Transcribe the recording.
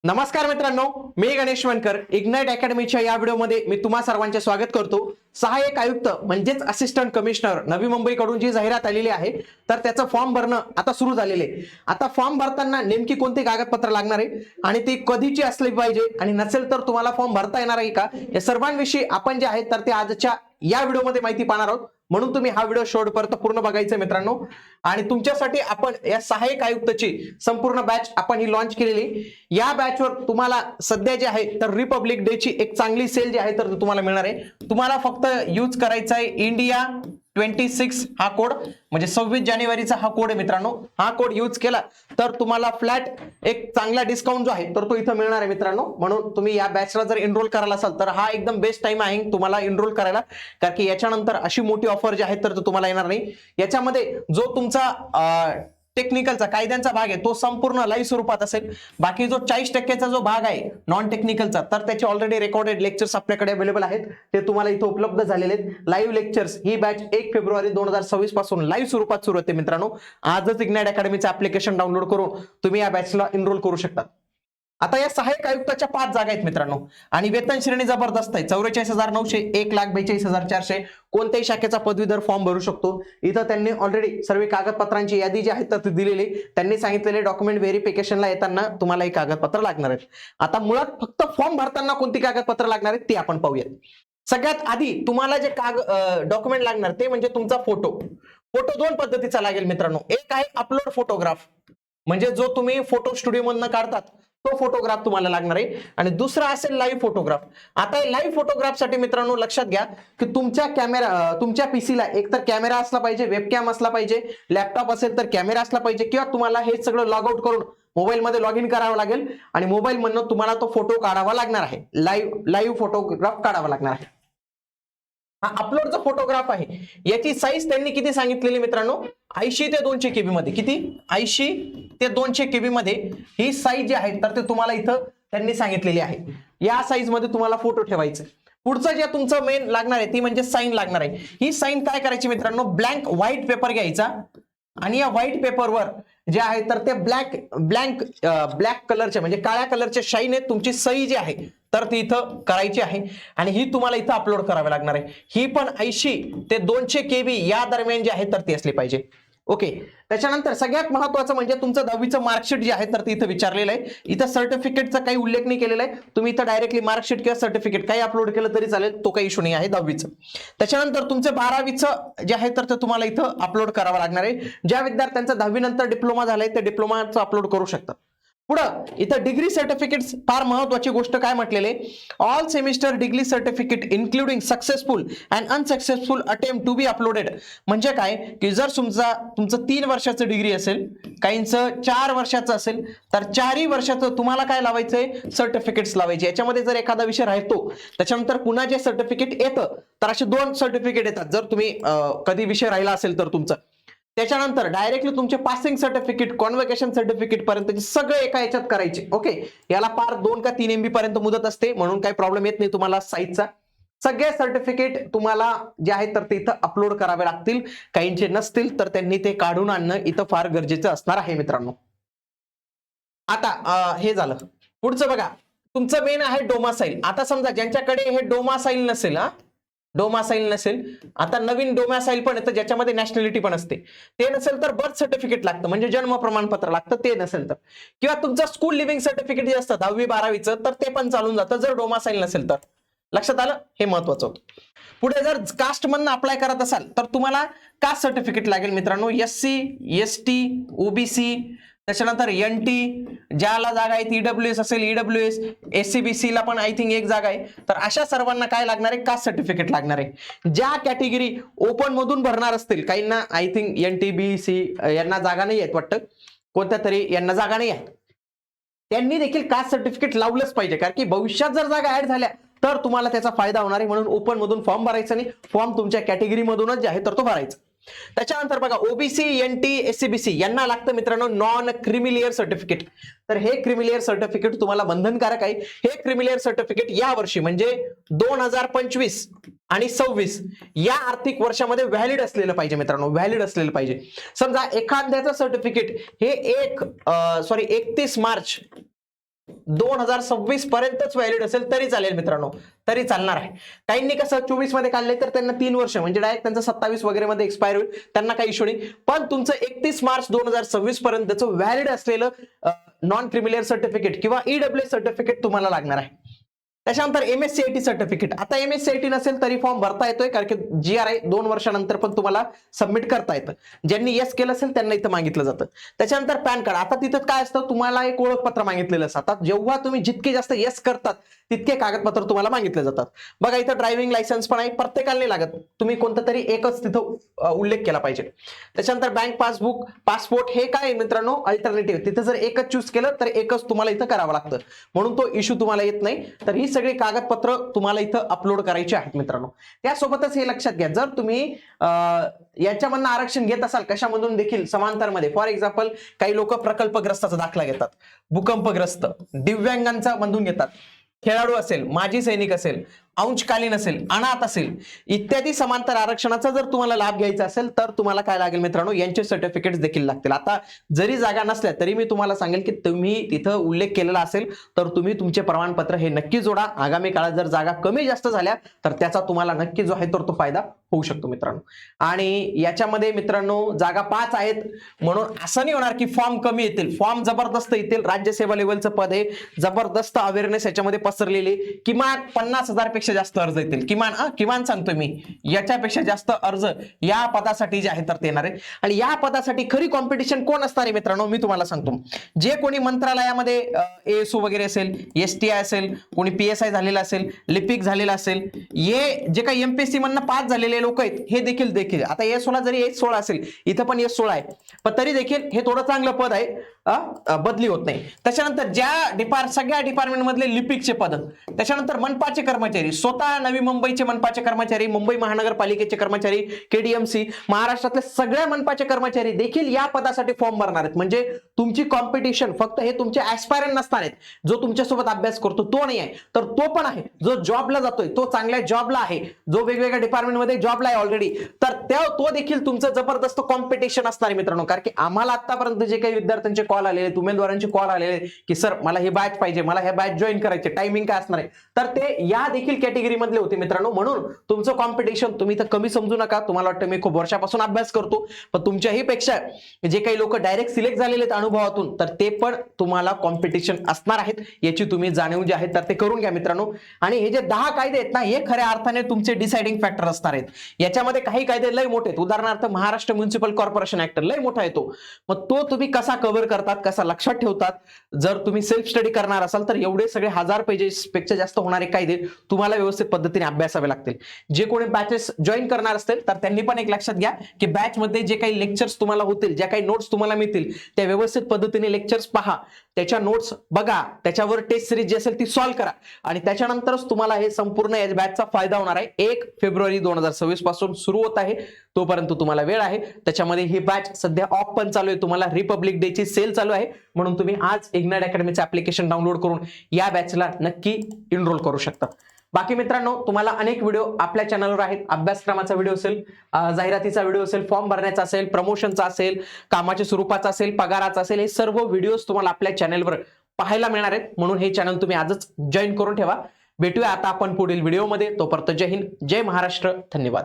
नमस्कार मित्रांनो, मी गणेश वनकर इग्नाइट अकॅडमीच्या या व्हिडिओमध्ये मी तुम्हा सर्वांचे स्वागत करतो। सहाय्यक आयुक्त म्हणजेच असिस्टंट कमिशनर नवी मुंबईकडून जी जाहिरात आलेली आहे तर त्याचं फॉर्म भरणं आता सुरू झालेले आहे। आता फॉर्म भरताना नेमकी कोणती कागदपत्र लागणार आहे आणि ती कधीची असली पाहिजे आणि नसेल तर तुम्हाला फॉर्म भरता येणार आहे का, या सर्वांविषयी आपण जे आहे तर ते आजच्या या व्हिडिओमध्ये माहिती पाहणार आहोत। म्हणून तुम्ही हा व्हिडिओ शेवटपर्यंत पूर्ण बघायचा मित्रांनो। आणि तुमच्यासाठी आपण या सहाय्यक आयुक्तची संपूर्ण बॅच आपण ही लॉन्च केलेली। या बॅचवर तुम्हाला सध्या जे आहे तर रिपब्लिक डे ची एक चांगली सेल जी आहे तर तुम्हाला मिळणार आहे। तुम्हाला फक्त यूज करायचा आहे इंडिया 26 हा कोड, म्हणजे 26 जानेवारीचा हा कोड आहे मित्रांनो। हा कोड यूज केला तर तुम्हाला फ्लॅट एक चांगला डिस्काउंट जो आहे तर तो इथं मिळणार आहे मित्रांनो। म्हणून तुम्ही या बॅचला जर एनरोल करायला असाल तर हा एकदम बेस्ट टाइम आहे तुम्हाला एनरोल करायला, कारण की याच्यानंतर अशी मोठी ऑफर जी आहे तर तुम्हाला येणार नाही। याच्यामध्ये जो तुमचा टेक्निकलचा कायद्यांचा भाग आहे तो संपूर्ण लाईव्ह स्वरूपात असेल। बाकी जो 40% जो भाग आहे नॉन टेक्निकलचा तर त्याचे ऑलरेडी रेकॉर्डेड लेक्चर्स आपल्याकडे अवेलेबल आहेत, ते तुम्हाला इथे उपलब्ध झालेले आहेत। लाईव्ह लेक्चर्स ही बॅच 1 फेब्रुवारी 2026 पासून लाईव्ह स्वरूपात सुरू होते मित्रांनो। आजच इग्नाइट अकॅडमीचं ऍप्लिकेशन डाउनलोड करून तुम्ही या बॅचला एनरोल करू शकता। आता या सहाय्यक आयुक्ताच्या 5 जागा आहेत मित्रांनो आणि वेतन श्रेणी जबरदस्त आहे। 44,900, 1,42,400 कोणत्याही शाखेचा पदवीधर फॉर्म भरू शकतो। इथं त्यांनी ऑलरेडी सर्व कागदपत्रांची यादी जी आहे तर ती दिलेली, त्यांनी सांगितलेले डॉक्युमेंट व्हेरिफिकेशनला येताना तुम्हाला ही कागदपत्र लागणार आहेत। आता मुळात फक्त फॉर्म भरताना कोणती कागदपत्र लागणार आहेत ते आपण पाहूया। सगळ्यात आधी तुम्हाला जे डॉक्युमेंट लागणार ते म्हणजे तुमचा फोटो। फोटो 2 पद्धतीचा लागेल मित्रांनो। एक आहे अपलोड फोटोग्राफ, म्हणजे जो तुम्ही फोटो स्टुडिओ मधून काढतात तो फोटोग्राफ तुम्हाला लागणार आहे, आणि दुसरा असेल लाईव्ह फोटोग्राफ। आता लाईव्ह फोटोग्राफ साठी मित्रांनो लक्षात घ्या की तुमच्या पीसीला एक तर कॅमेरा असला पाहिजे, वेबकॅम असला पाहिजे, लॅपटॉप असेल तर कॅमेरा असला पाहिजे, किंवा तुम्हाला हे सगळं लॉग आउट करून मोबाईल मध्ये लॉग इन करावं लागेल आणि मोबाईल मधून तुम्हाला तो फोटो काढावा लागणार आहे। लाईव्ह फोटोग्राफ काढावा लागणार आहे। हा अपलोडचा फोटोग्राफ आहे, याची साईज त्यांनी किती सांगितलेली मित्रांनो, 80 ते 200 केबी मध्ये। किती? 80 ते 200 केबी मध्ये ही साईज जी आहे तर ते तुम्हाला इथं त्यांनी सांगितलेली आहे। या साईज मध्ये तुम्हाला फोटो ठेवायचे। पुढचं जे तुमचं मेन लागणार आहे ती म्हणजे साईन लागणार आहे। ही साईन काय करायची मित्रांनो, ब्लँक व्हाईट पेपर घ्यायचा आणि या व्हाईट पेपरवर जे आहे तर ते ब्लॅक कलरचे म्हणजे काळ्या कलरचे शाईन आहे तुमची सही जी आहे तर ती इथं करायची आहे आणि ही तुम्हाला इथं अपलोड करावी लागणार आहे। ही पण 80 ते 200 केबी या दरम्यान जी आहे तर ती असली पाहिजे। ओके, त्याच्यानंतर सगळ्यात महत्त्वाचं म्हणजे तुमचं 10वीचं मार्कशीट जे आहे तर ते इथं विचारलेलं आहे। इथं सर्टिफिकेटचा काही उल्लेख नाही केलेला आहे, तुम्ही इथं डायरेक्टली मार्कशीट किंवा सर्टिफिकेट काही अपलोड केलं तरी चालेल, तो काही इश्यू नाही आहे 10वीचं। त्याच्यानंतर तुमचं 12वीचं जे आहे तर ते तुम्हाला इथं अपलोड करावं लागणार आहे। ज्या विद्यार्थ्यांचा 10वी नंतर डिप्लोमा झालाय ते डिप्लोमाचं अपलोड करू शकतात। पुढं इथं डिग्री सर्टिफिकेट फार महत्त्वाची गोष्ट काय म्हटलेले, all semester degree certificate including successful and unsuccessful attempt to be uploaded. म्हणजे काय की जर तुमचं 3 वर्षाचं डिग्री असेल, काहींचं 4 वर्षाचं असेल तर 4ही वर्षाचं तुम्हाला काय लावायचंय, सर्टिफिकेट्स लावायचे। याच्यामध्ये जर एखादा विषय राहतो त्याच्यानंतर पुन्हा जे सर्टिफिकेट येतं तर असे 2 सर्टिफिकेट येतात जर तुम्ही कधी विषय राहिला असेल तर तुमचा। त्याच्यानंतर डायरेक्टली तुमचे पासिंग सर्टिफिकेट, कॉन्व्होकेशन सर्टिफिकेट पर्यंत सगळे एका याच्यात करायचे। ओके, याला पार 2 का 3 MB पर्यंत मुदत असते, म्हणून काही प्रॉब्लेम येत नाही तुम्हाला साईजचा। सगळे सर्टिफिकेट तुम्हाला जे आहे तर ते इथं अपलोड करावे लागतील, काहींचे नसतील तर त्यांनी ते काढून आणणं इथं फार गरजेचं असणार आहे मित्रांनो। आता हे झालं। पुढचं बघा, तुमचं मेन आहे डोमासाईल। आता समजा ज्यांच्याकडे हे डोमासाईल नसेल, आता नवीन डोमासाईल पण येतं ज्याच्यामध्ये नॅशनॅलिटी पण असते, ते नसेल तर बर्थ सर्टिफिकेट लागतं म्हणजे जन्म प्रमाणपत्र लागतं, ते नसेल तर, किंवा तुमचं स्कूल लिव्हिंग सर्टिफिकेट जे असतं 10वी 12वीचं तर ते पण चालून जातं जर डोमासाईल नसेल तर। लक्षात आलं, हे महत्वाचं होतं। पुढे जर कास्ट मधनं अप्लाय करत असाल तर तुम्हाला कास्ट सर्टिफिकेट लागेल मित्रांनो। SC, ST, OBC, त्याच्यानंतर NT, ज्याला जागा आहे EWS असेल EWS, SCBC ला पण आय थिंक एक जागा आहे, तर अशा सर्वांना काय लागणार आहे, कास्ट सर्टिफिकेट लागणार आहे। ज्या कॅटेगरी ओपन मधून भरणार असतील, काहींना आय थिंक NT, BC यांना जागा नाही आहेत वाटतं, कोणत्या तरी यांना जागा नाही आहे, त्यांनी देखील कास्ट सर्टिफिकेट लावलंच पाहिजे, कारण की भविष्यात जर जागा ऍड झाल्या तर तुम्हाला त्याचा फायदा होणार आहे। म्हणून ओपन मधून फॉर्म भरायचा नाही, फॉर्म तुमच्या कॅटेगरी मधूनच जे आहे तर तो भरायचा। त्याच्यानंतर बघा, OBC, NT, SCBC यांना लागतं मित्रांनो नॉन क्रिमिलियर सर्टिफिकेट। तर हे क्रिमिलियर सर्टिफिकेट तुम्हाला बंधनकारक आहे। हे क्रिमिलियर सर्टिफिकेट या वर्षी म्हणजे 2025 आणि 26 या आर्थिक वर्षामध्ये व्हॅलिड असलेलं पाहिजे मित्रांनो, व्हॅलिड असलेलं पाहिजे। समजा एखाद्याचं सर्टिफिकेट हे 31 मार्च 2026 पर्यंतच व्हॅलिड असेल तरी चालेल मित्रांनो, तरी चालणार आहे. काहींनी कसं 24 मध्ये काढले तर त्यांना 3 वर्ष म्हणजे डायरेक्ट त्यांचं 27 वगैरे मध्ये एक्सपायर होईल, त्यांना काही इश्यू नाही. पण तुमचं 31 मार्च 2026 पर्यंतचं व्हॅलिड असलेलं नॉन क्रिमिलियर सर्टिफिकेट किंवा ईडब्ल्यू सर्टिफिकेट तुम्हाला लागणार आहे. त्याच्यानंतर MSCIT सर्टिफिकेट. आता MSCIT नसेल तरी फॉर्म भरता येतोय, कारण की GRI 2 वर्षानंतर पण तुम्हाला सबमिट करता येतं. ज्यांनी येस केलं असेल त्यांना इथं मागितलं जातं. त्याच्यानंतर पॅन कार्ड. आता तिथं काय असतं, तुम्हाला एक ओळखपत्र मागितलेलं असतं. आता जेव्हा तुम्ही जितके जास्त येस करतात तितके कागदपत्र तुम्हाला मागितले जातात. बघा इथं ड्रायव्हिंग लायसन्स पण आहे, प्रत्येकाला नाही लागत, तुम्ही कोणतं तरी एकच तिथं उल्लेख केला पाहिजे. त्याच्यानंतर बँक पासबुक, पासपोर्ट हे काय मित्रांनो अल्टरनेटिव्ह, तिथं जर एकच चूज केलं तर एकच तुम्हाला इथं करावं लागतं, म्हणून तो इश्यू तुम्हाला येत नाही. तर ही सगळी कागदपत्र तुम्हाला इथं अपलोड करायची आहेत मित्रांनो. त्यासोबतच हे लक्षात घ्या, जर तुम्ही याच्यामधून आरक्षण घेत असाल कशामधून देखील समांतरमध्ये, फॉर एक्झाम्पल काही लोक प्रकल्पग्रस्ताचा दाखला घेतात, भूकंपग्रस्त, दिव्यांगांचा मधून घेतात, खेळाडू असेल, माजी सैनिक असेल, अंशकालीन असेल, अनाथ असेल, इत्यादी समांतर आरक्षणाचा जर तुम्हाला लाभ घ्यायचा असेल तर तुम्हाला काय लागेल मित्रांनो, यांचे सर्टिफिकेट्स देखील लागतील. आता जरी जागा नसल्या तरी मी तुम्हाला सांगेल की तुम्ही तिथं उल्लेख केलेला असेल तर तुम्ही तुमचे प्रमाणपत्र हे नक्की जोडा. आगामी काळात जर जागा कमी जास्त झाल्या तर त्याचा तुम्हाला नक्की जो आहे तर तो फायदा होऊ शकतो मित्रांनो. आणि याच्यामध्ये मित्रांनो जागा 5 आहेत म्हणून असं नाही होणार की फॉर्म कमी येतील, फॉर्म जबरदस्त येतील. राज्यसेवा लेवलचं पद आहे, जबरदस्त अवेअरनेस याच्यामध्ये पसरलेली, किमान 50,000 पेक्षा जास्त अर्ज येतील, किमान सांगतोय मी, याच्यापेक्षा जास्त अर्ज या पदासाठी जे आहे तर येणार आहे. आणि या पदासाठी खरी कॉम्पिटिशन कोण असणार आहे मित्रांनो, मी तुम्हाला सांगतो. जे कोणी मंत्रालयामध्ये ASU वगैरे असेल, STI असेल, कोणी PSI झालेला असेल, लिपिक झालेला असेल, हे जे काही MPSC मधनं पास झालेले लोक आहेत हे देखील आता S16 जरी S16 असेल, इथं पण S16 आहे, पण तरी देखील हे थोडं चांगलं पद आहे, बदली होत नाही. त्याच्यानंतर ज्या सगळ्या डिपार्टमेंट मधले लिपिकचे पद, त्याच्यानंतर मनपाचे कर्मचारी, स्वतः नवी मुंबईचे मनपाचे कर्मचारी, मुंबई महानगरपालिकेचे कर्मचारी, KDMC, महाराष्ट्रातले सगळ्या मनपाचे कर्मचारी देखील या पदासाठी फॉर्म भरणार आहेत. म्हणजे तुमची कॉम्पिटिशन फक्त हे तुमचे ऍस्पायरंट नसणार आहेत, जो तुमच्यासोबत अभ्यास करतो तो नाही आहे, तर तो पण आहे, जो जॉबला जातोय तो चांगल्या जॉबला आहे, जो वेगवेगळ्या डिपार्टमेंटमध्ये जॉबला आहे ऑलरेडी, तर तो देखील तुमचं जबरदस्त कॉम्पिटिशन असणार आहे मित्रांनो. कारण की आम्हाला आतापर्यंत जे काही विद्यार्थ्यांचे कॉल आलेले, उमेदवारांचे कॉल आलेले की सर मला हे बॅच पाहिजे, मला हे बॅच जॉईन करायचे, टायमिंग काय असणार आहे, तर ते या देखील कॅटेगरी मधले होते मित्रांनो. म्हणून तुमचं कॉम्पिटिशन तुम्ही तर कमी समजू नका. तुम्हाला वाटतं मी खूप वर्षापासून अभ्यास करतो, पण तुमच्याही पेक्षा जे काही लोक डायरेक्ट सिलेक्ट झालेले आहेत अनुभवातून, तर ते पण तुम्हाला कॉम्पिटिशन असणार आहेत, याची तुम्ही जाणीव जी आहे तर ते करून घ्या मित्रांनो. आणि हे जे 10 कायदे आहेत ना, हे खऱ्या अर्थाने तुमचे डिसाइडिंग फॅक्टर असणार आहेत. याच्यामध्ये काही कायदे लय मोठे आहेत, उदाहरणार्थ महाराष्ट्र म्युनिसिपल कॉर्पोरेशन ऍक्ट लय मोठा येतो, मग तो तुम्ही कसा कव्हर करतात, कसा लक्षात ठेवतात. जर तुम्ही सेल्फ स्टडी करणार असाल तर एवढे सगळे 1000 पेजेस पेक्षा जास्त होणारे कायदे तुम्हाला व्यवस्थित पद्धतीने अभ्यासावे लागतील. जे कोणी बॅचेस जॉईन करणार असतील तर त्यांनी पण एक लक्षात घ्या की बॅच मध्ये जे काही लेक्चर्स तुम्हाला होतील, ज्या काही नोट्स तुम्हाला मिळतील, त्या व्यवस्थित पद्धतीने लेक्चर्स पहा, त्याच्या नोट्स बघा, त्याच्यावर टेस्ट सिरीज जी असेल ती सॉल्व्ह करा, आणि त्याच्यानंतरच तुम्हाला हे संपूर्ण या बॅचचा फायदा होणार आहे. 1 फेब्रुवारी 2026 पासून सुरू होत आहे, तोपर्यंत तुम्हाला वेळ आहे. त्याच्यामध्ये ही बॅच सध्या ऑफ पण चालू आहे, तुम्हाला रिपब्लिक डे ची सेल चालू आहे, म्हणून तुम्ही आज इग्नाइट अकॅडमीचं ऍप्लिकेशन डाउनलोड करून या बॅचला नक्की एनरोल करू शकता. बाकी मित्रांनो तुम्हाला अनेक व्हिडिओ आपल्या चॅनलवर आहेत, अभ्यासक्रमाचा व्हिडिओ असेल, जाहिरातीचा व्हिडिओ असेल, फॉर्म भरण्याचा असेल, प्रमोशनचा असेल, कामाच्या स्वरूपाचा असेल, पगाराचा असेल, हे सर्व व्हिडिओज तुम्हाला आपल्या चॅनलवर पाहायला मिळणार आहेत. म्हणून हे चॅनल तुम्ही आजच जॉईन करून ठेवा. भेटूया आता आपण पुढील व्हिडिओमध्ये. तोपर्यंत जय हिंद, जय महाराष्ट्र, धन्यवाद.